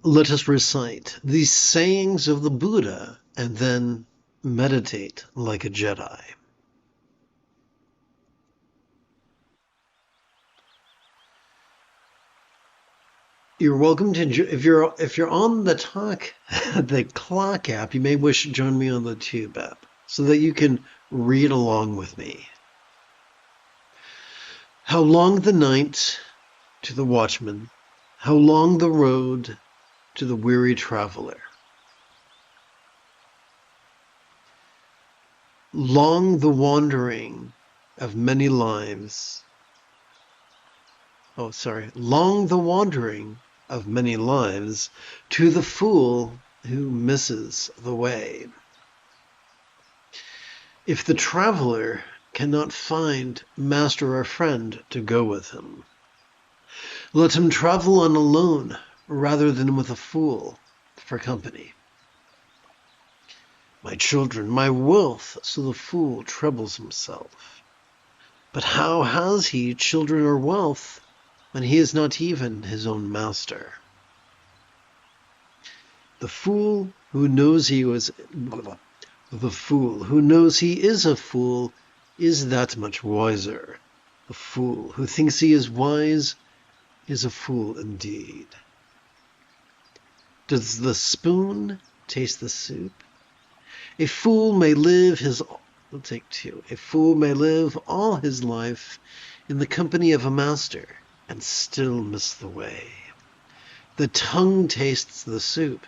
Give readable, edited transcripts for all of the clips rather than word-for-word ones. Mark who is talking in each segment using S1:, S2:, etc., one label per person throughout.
S1: Let us recite these sayings of the Buddha and then meditate like a Jedi. You're welcome to, if you're on the clock app, you may wish to join me on the Tube app so that you can read along with me. How long the night to the watchman, how long the road to the weary traveler. Long the wandering of many lives. Long the wandering of many lives to the fool who misses the way. If the traveler cannot find master or friend to go with him, let him travel on alone rather than with a fool for company. My children, my wealth, so the fool troubles himself. But how has he children or wealth when he is not even his own master? The fool who knows he is a fool is that much wiser. The fool who thinks he is wise is a fool indeed. Does the spoon taste the soup? A fool may live A fool may live all his life in the company of a master and still miss the way. The tongue tastes the soup.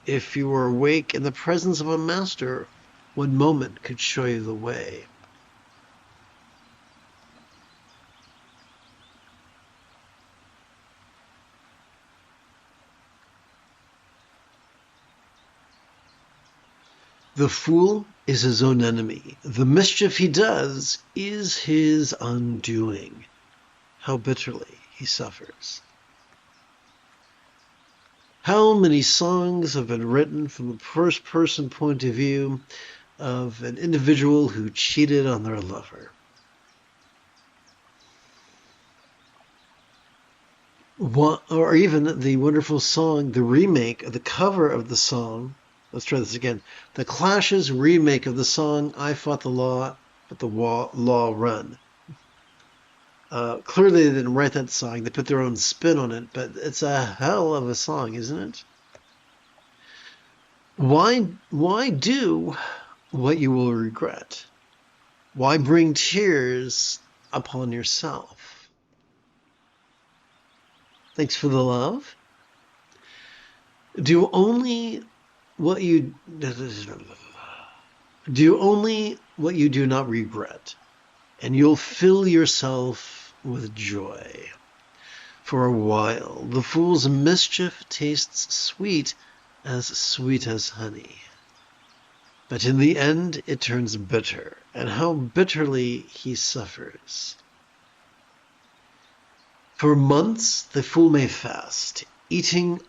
S1: If you were awake in the presence of a master, one moment could show you the way. The fool is his own enemy. The mischief he does is his undoing. How bitterly he suffers. How many songs have been written from the first-person point of view of an individual who cheated on their lover? Or even the wonderful song, the remake, the cover of the song. Let's try this again. The Clash's remake of the song, I Fought the Law, but the Law Run. Clearly they didn't write that song. They put their own spin on it, but it's a hell of a song, isn't it? Why do what you will regret? Why bring tears upon yourself? Thanks for the love. Do only what you do not regret, and you'll fill yourself with joy. For a while, the fool's mischief tastes sweet as honey. But in the end, it turns bitter, and how bitterly he suffers. For months, the fool may fast, eating.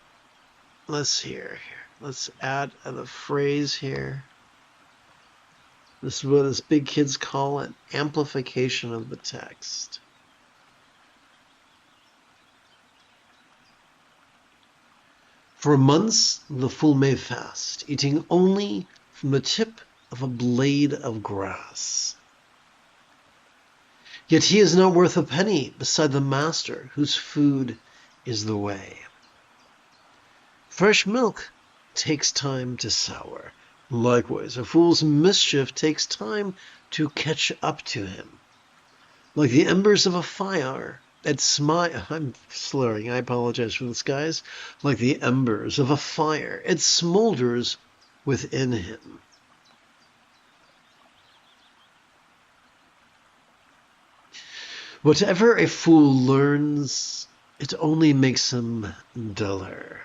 S1: Let's add a phrase here. This is what us big kids call it, amplification of the text. For months, the fool may fast, eating only from the tip of a blade of grass. Yet he is not worth a penny beside the master whose food is the way. Fresh milk takes time to sour. Likewise, a fool's mischief takes time to catch up to him. Like the embers of a fire, I'm slurring, I apologize for this, guys. Like the embers of a fire, it smolders within him. Whatever a fool learns, it only makes him duller.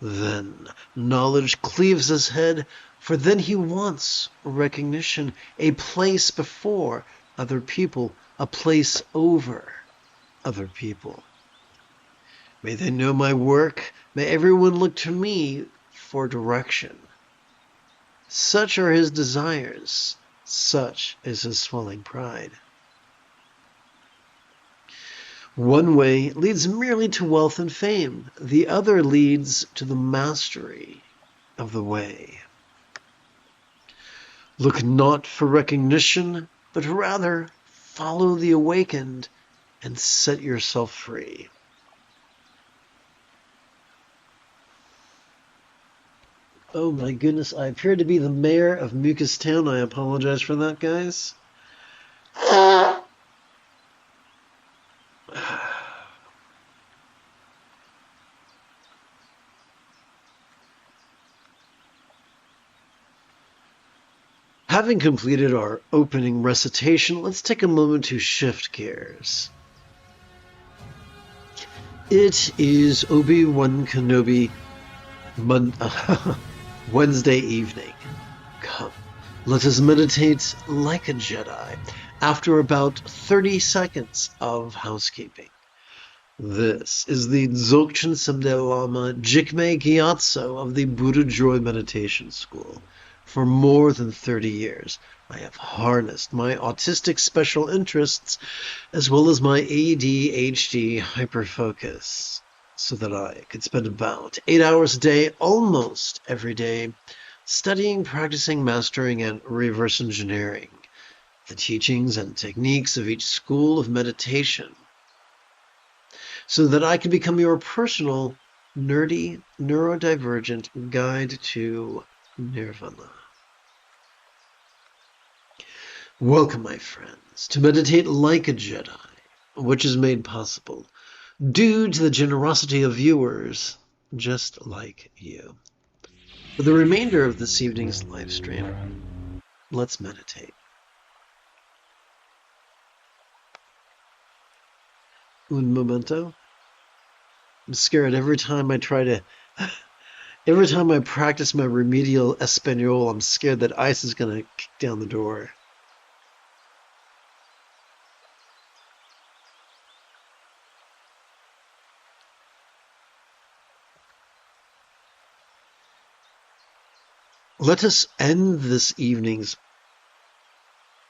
S1: Then knowledge cleaves his head, for then he wants recognition, a place before other people, a place over other people. May they know my work, may everyone look to me for direction. Such are his desires, such is his swelling pride. One way leads merely to wealth and fame. The other leads to the mastery of the way. Look not for recognition, but rather follow the awakened and set yourself free. Oh my goodness, I appear to be the mayor of Mucus Town. I apologize for that, guys. Having completed our opening recitation, let's take a moment to shift gears. It is Obi-Wan Kenobi Wednesday evening. Come, let us meditate like a Jedi after about 30 seconds of housekeeping. This is the Dzogchen Samde Lama Jigme Gyatso of the Buddha Joy Meditation School. For more than 30 years, I have harnessed my autistic special interests as well as my ADHD hyperfocus so that I could spend about 8 hours a day, almost every day, studying, practicing, mastering, and reverse engineering the teachings and techniques of each school of meditation so that I can become your personal, nerdy, neurodivergent guide to nirvana. Welcome, my friends, to meditate like a Jedi, which is made possible due to the generosity of viewers just like you. For the remainder of this evening's live stream, let's meditate. Un momento. I'm scared every time I practice my remedial Espanol, I'm scared that ice is going to kick down the door. Let us end this evening's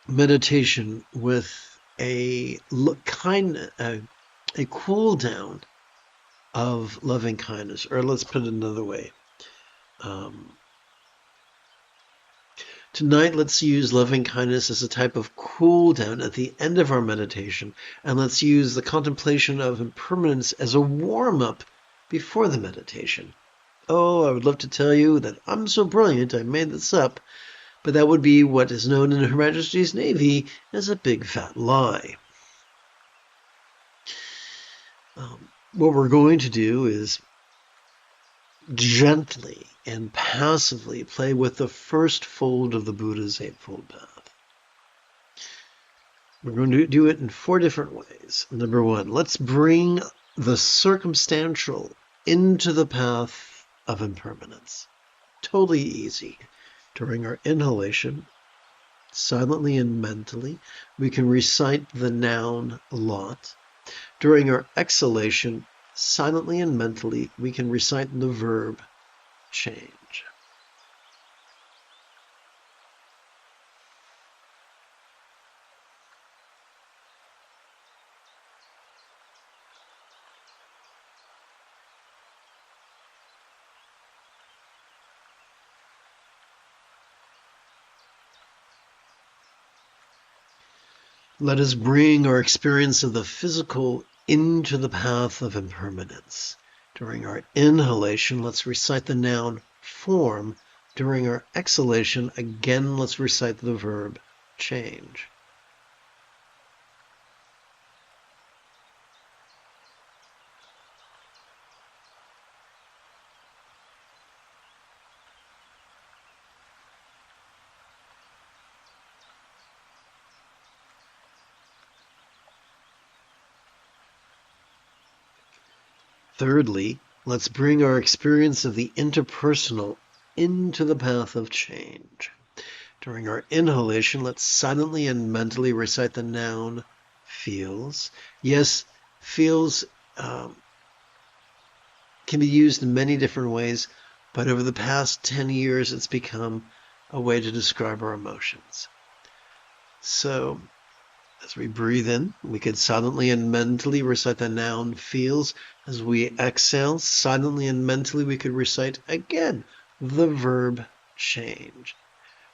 S1: meditation with a cool down of loving kindness, or let's put it another way. Tonight, let's use loving kindness as a type of cool down at the end of our meditation, and let's use the contemplation of impermanence as a warm-up before the meditation. Oh, I would love to tell you that I'm so brilliant I made this up, but that would be what is known in Her Majesty's Navy as a big fat lie. What we're going to do is gently and passively play with the first fold of the Buddha's Eightfold Path. We're going to do it in 4 different ways. Number 1, let's bring the circumstantial into the path of impermanence. Totally easy. During our inhalation, silently and mentally, we can recite the noun lot. During our exhalation, silently and mentally, we can recite the verb change. Let us bring our experience of the physical into the path of impermanence. During our inhalation, let's recite the noun form. During our exhalation, again, let's recite the verb change. Thirdly, let's bring our experience of the interpersonal into the path of change. During our inhalation, let's silently and mentally recite the noun feels. Yes, feels can be used in many different ways, but over the past 10 years, it's become a way to describe our emotions. So As we breathe in, we could silently and mentally recite the noun feels. As we exhale, silently and mentally we could recite again the verb change.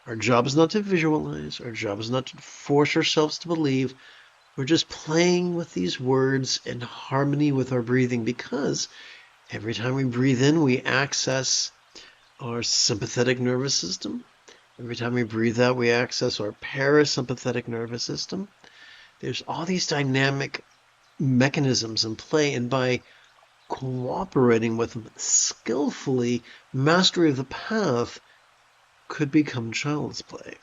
S1: Our job is not to visualize. Our job is not to force ourselves to believe. We're just playing with these words in harmony with our breathing, because every time we breathe in, we access our sympathetic nervous system. Every time we breathe out, we access our parasympathetic nervous system. There's all these dynamic mechanisms in play, and by cooperating with them skillfully, mastery of the path could become child's play.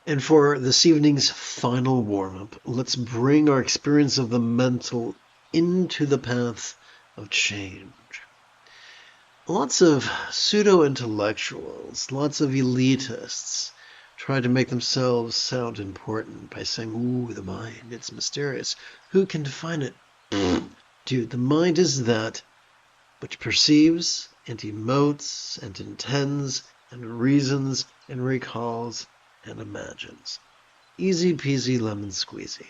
S1: And for this evening's final warm-up, let's bring our experience of the mental into the path of change. Lots of pseudo-intellectuals, lots of elitists try to make themselves sound important by saying, ooh, the mind, it's mysterious. Who can define it? Dude, the mind is that which perceives and emotes and intends and reasons and recalls and imagines. Easy peasy lemon squeezy.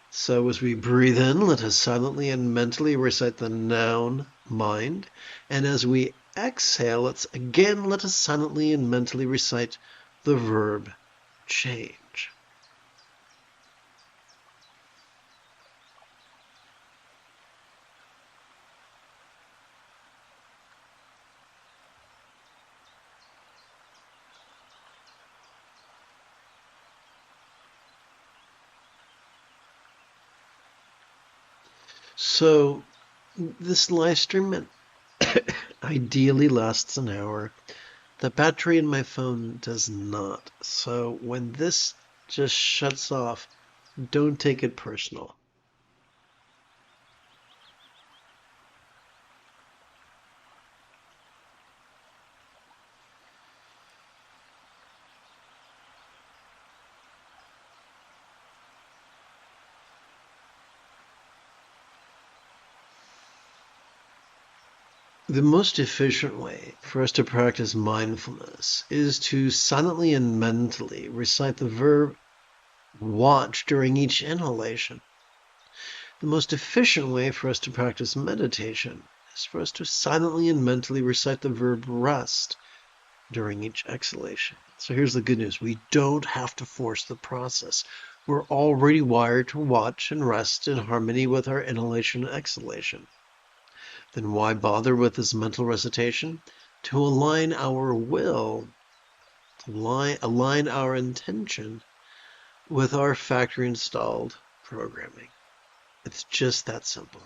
S1: So as we breathe in, let us silently and mentally recite the noun mind. And as we exhale, let us silently and mentally recite the verb change. So this live stream ideally lasts an hour. The battery in my phone does not. So when this just shuts off, don't take it personal. The most efficient way for us to practice mindfulness is to silently and mentally recite the verb watch during each inhalation. The most efficient way for us to practice meditation is for us to silently and mentally recite the verb rest during each exhalation. So here's the good news. We don't have to force the process. We're already wired to watch and rest in harmony with our inhalation and exhalation. Then why bother with this mental recitation? To align our will, align our intention with our factory installed programming. It's just that simple.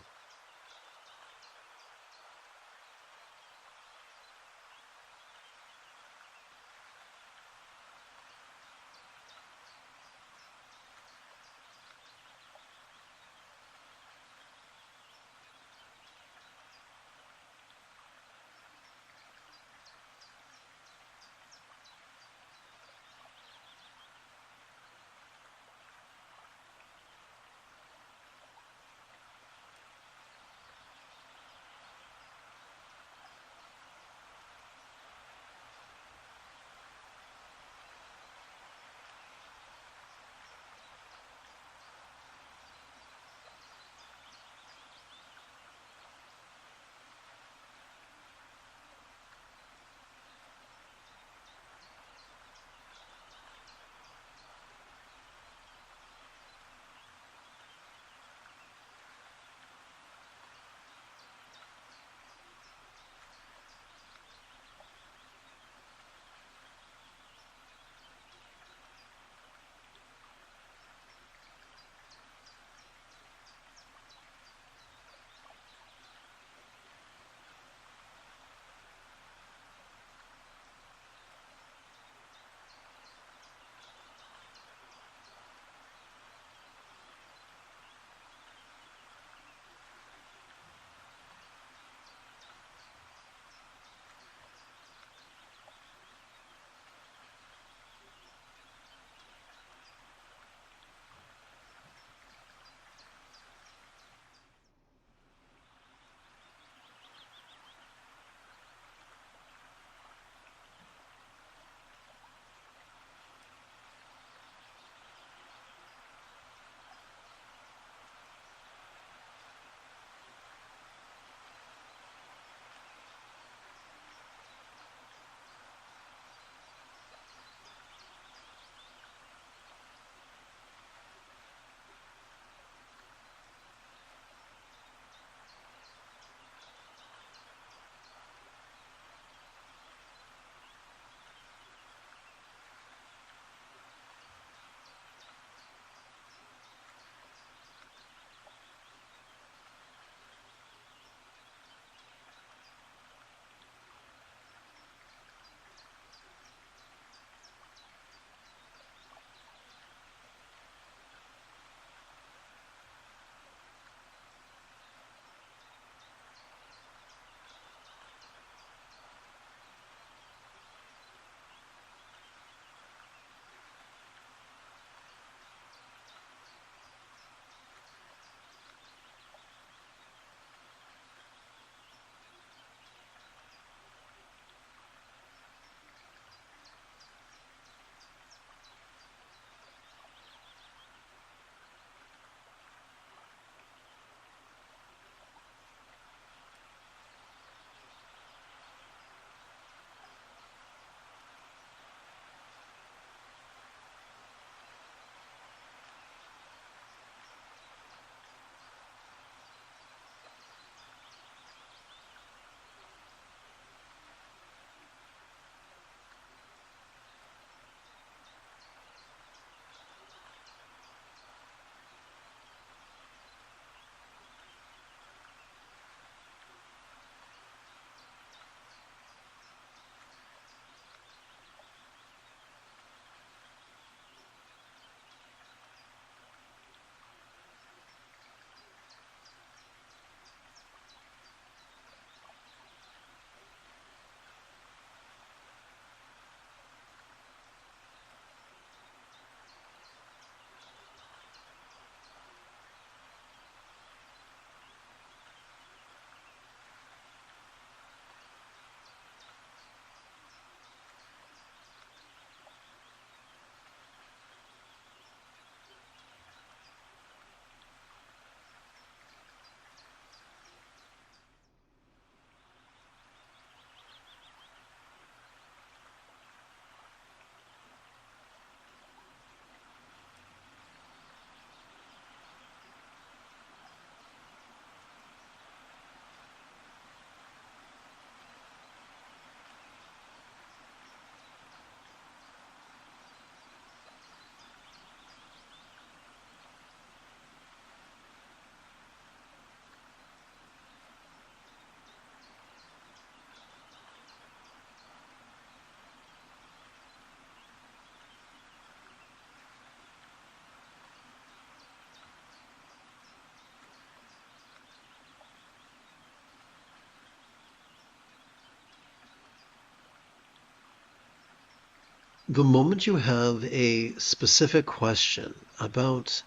S1: The moment you have a specific question about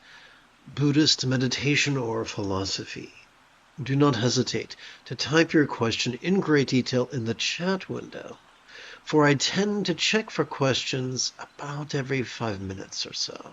S1: Buddhist meditation or philosophy, do not hesitate to type your question in great detail in the chat window, for I tend to check for questions about every 5 minutes or so.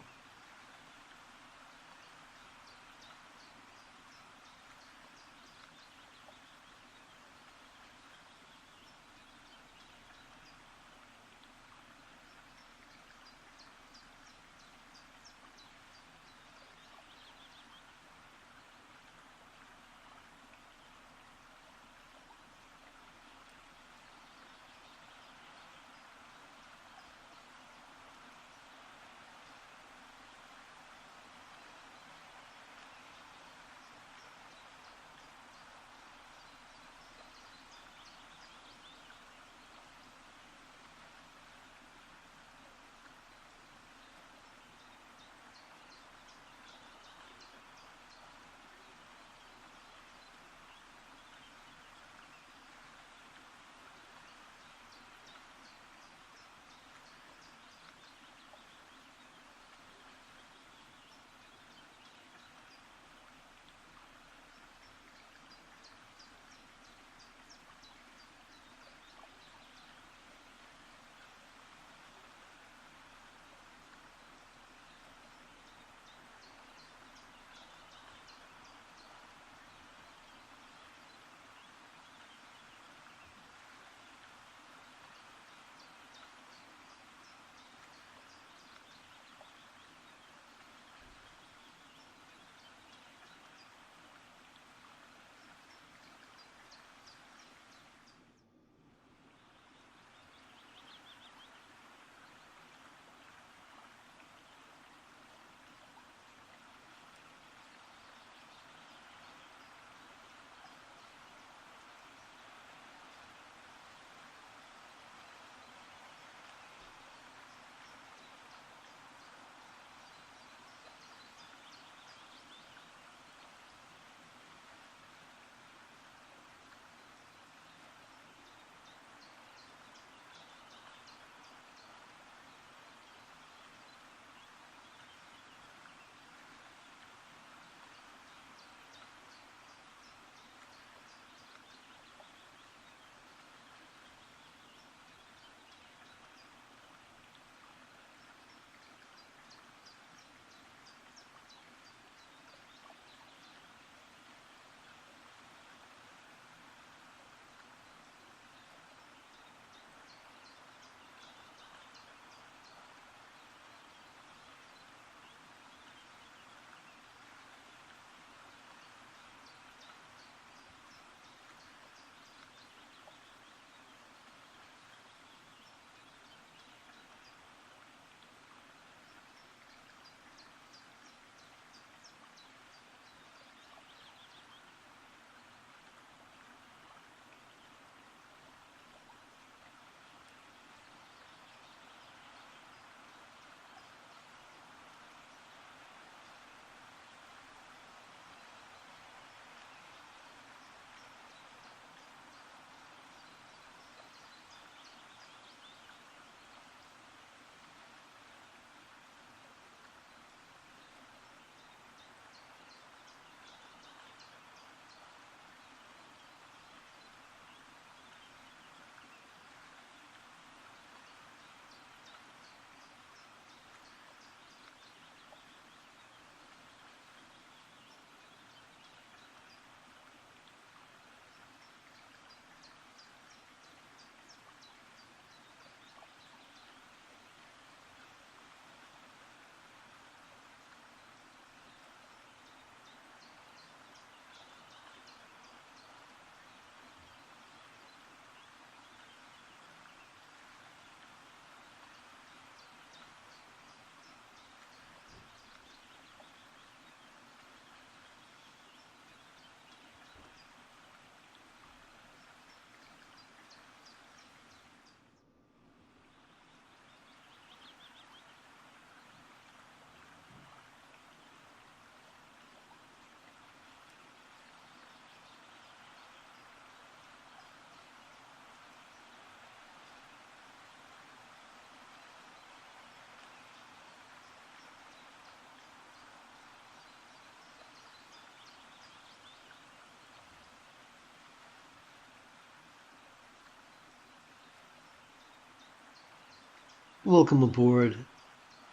S1: Welcome aboard,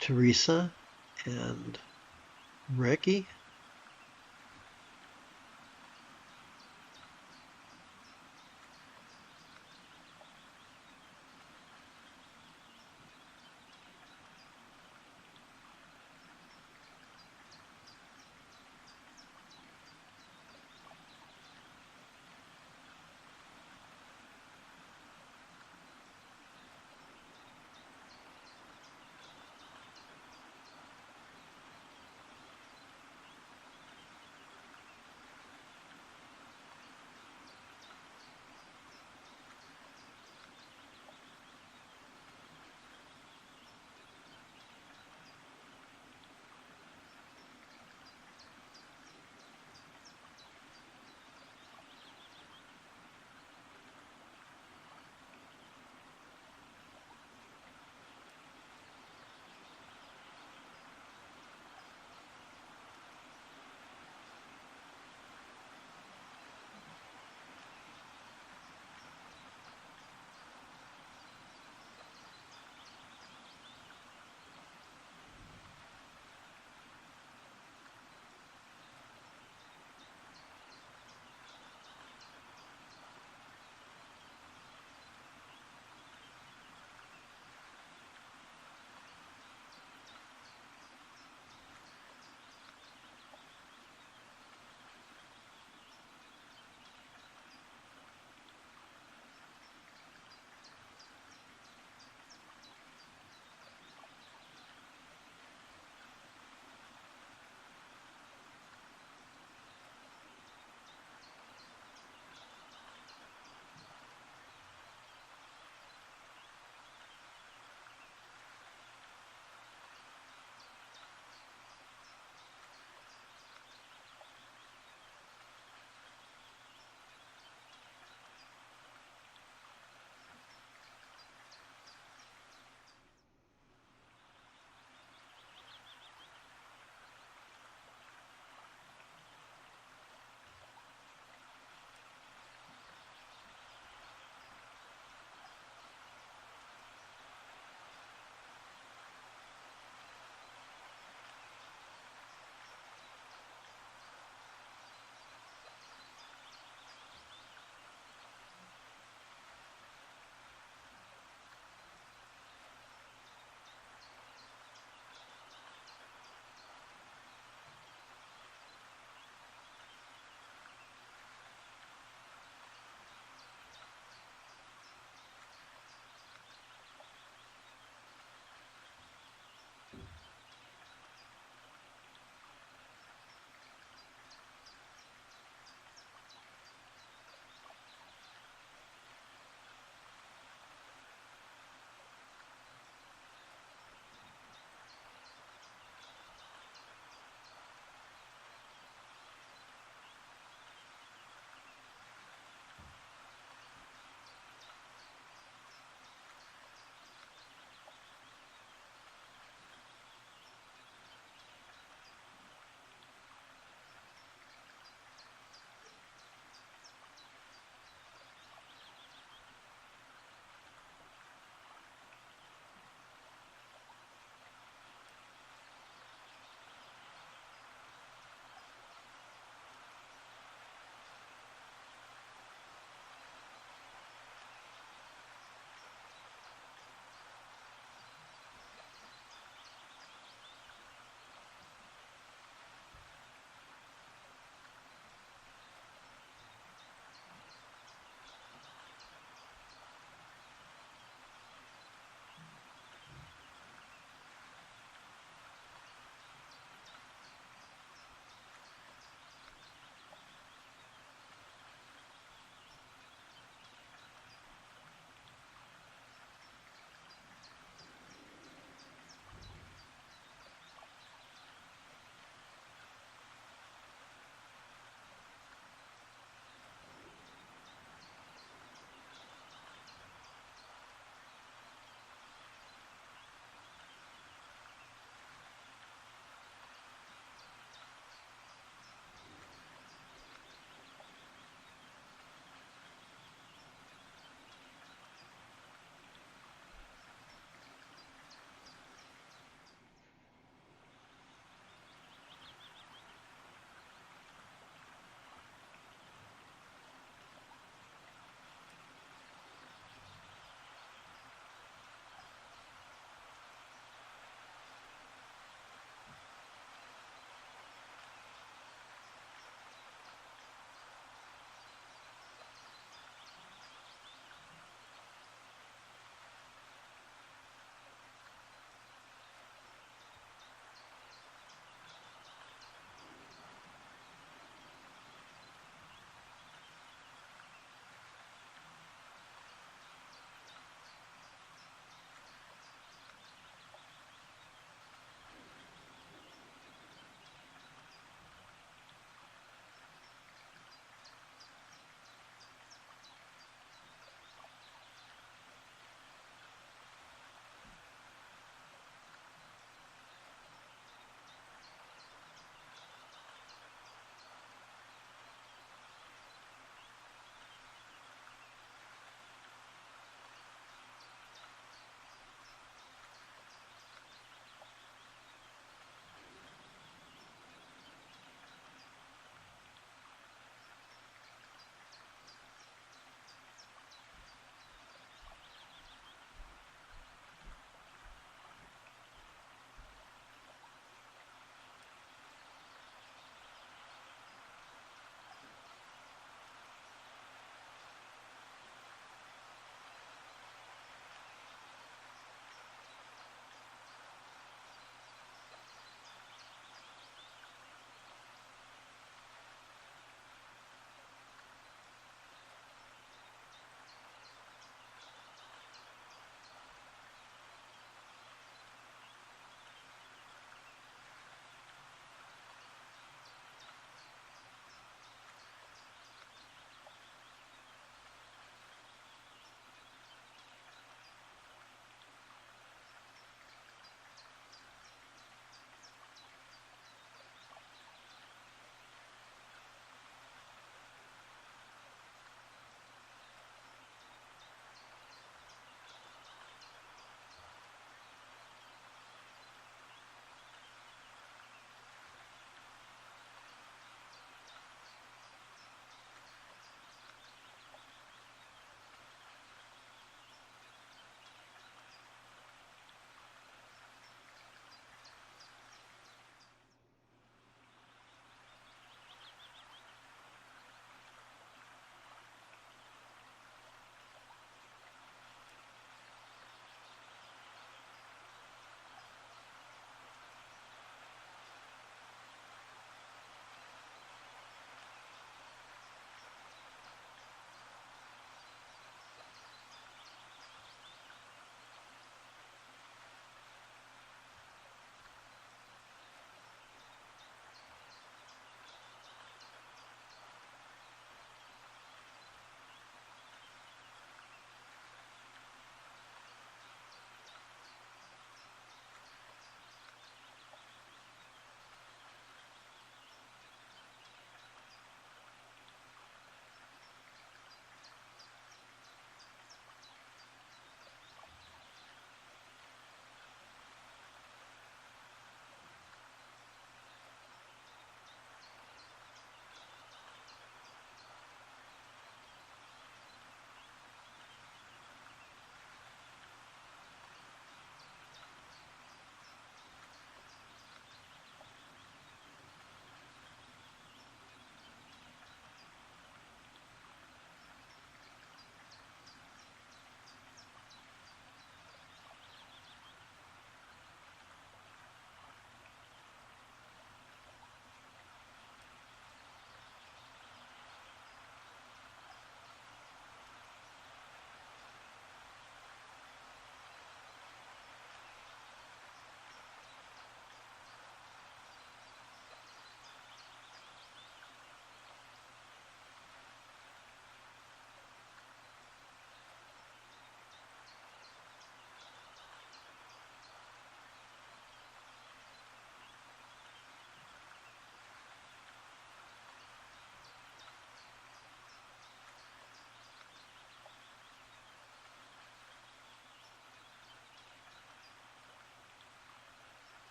S1: Teresa and Ricky.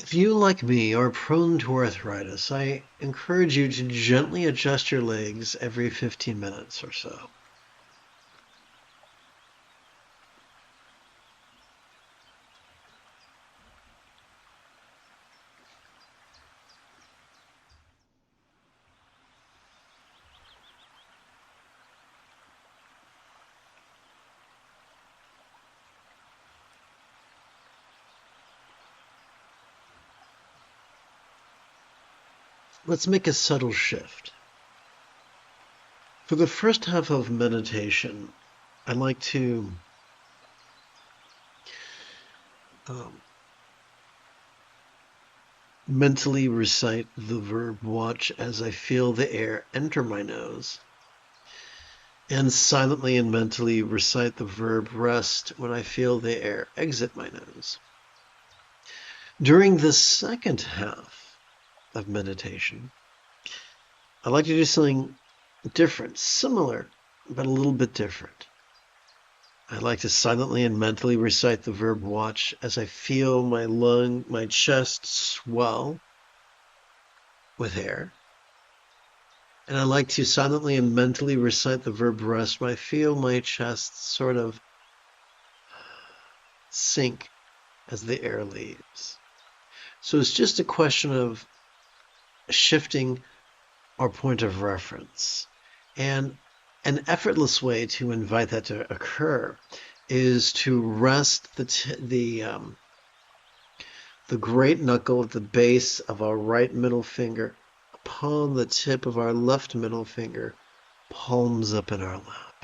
S1: If you, like me, are prone to arthritis, I encourage you to gently adjust your legs every 15 minutes or so. Let's make a subtle shift. For the first half of meditation, I like to mentally recite the verb watch as I feel the air enter my nose, and silently and mentally recite the verb rest when I feel the air exit my nose. During the second half of meditation, I like to do something different, similar, but a little bit different. I like to silently and mentally recite the verb watch as I feel my chest swell with air. And I like to silently and mentally recite the verb rest when I feel my chest sort of sink as the air leaves. So it's just a question of shifting our point of reference. And an effortless way to invite that to occur is to rest the great knuckle at the base of our right middle finger upon the tip of our left middle finger, palms up in our lap.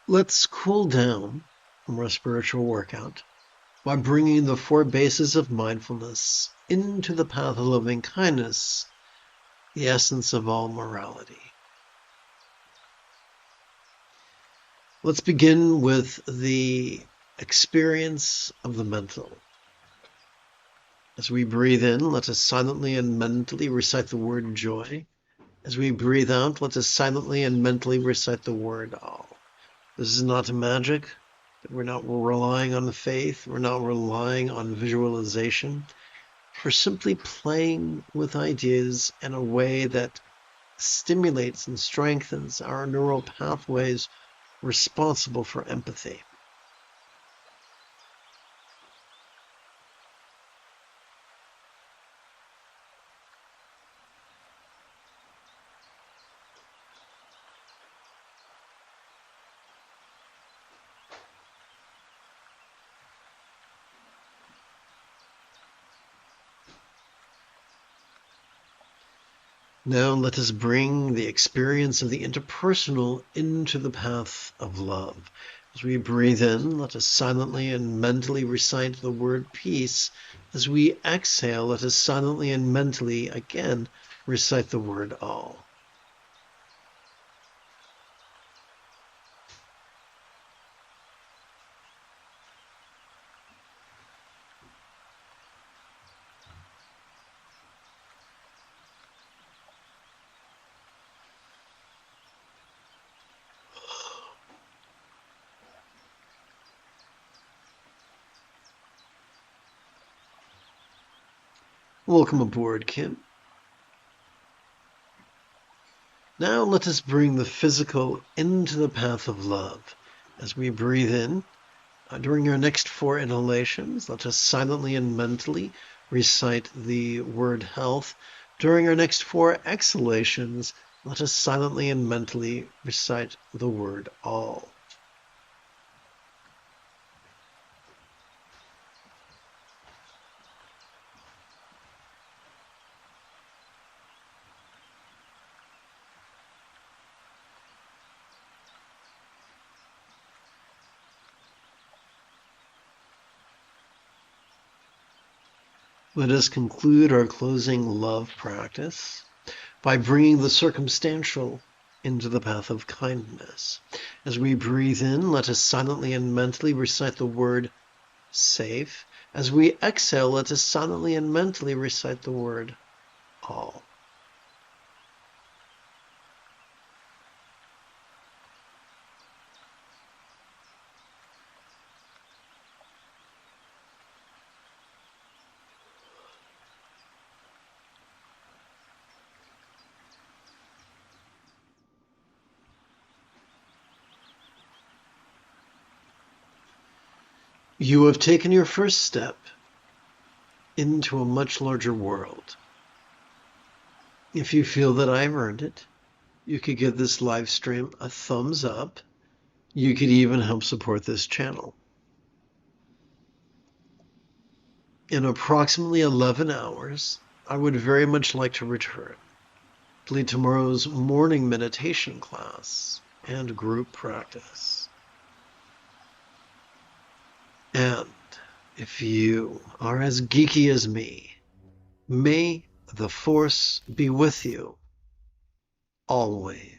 S1: Let's cool down from our spiritual workout by bringing the 4 bases of mindfulness into the path of loving kindness, the essence of all morality. Let's begin with the experience of the mental. As we breathe in, let us silently and mentally recite the word joy. As we breathe out, let us silently and mentally recite the word all. This is not magic. We're not relying on faith. We're not relying on visualization. We're simply playing with ideas in a way that stimulates and strengthens our neural pathways responsible for empathy. Now let us bring the experience of the interpersonal into the path of love. As we breathe in, let us silently and mentally recite the word peace. As we exhale, let us silently and mentally again recite the word all. Welcome aboard, Kim. Now let us bring the physical into the path of love. As we breathe in, during our next 4 inhalations, let us silently and mentally recite the word health. During our next 4 exhalations, let us silently and mentally recite the word all. Let us conclude our closing love practice by bringing the circumstantial into the path of kindness. As we breathe in, let us silently and mentally recite the word safe. As we exhale, let us silently and mentally recite the word all. You have taken your first step into a much larger world. If you feel that I've earned it, you could give this live stream a thumbs up. You could even help support this channel. In approximately 11 hours, I would very much like to return to lead tomorrow's morning meditation class and group practice. And if you are as geeky as me, may the Force be with you always.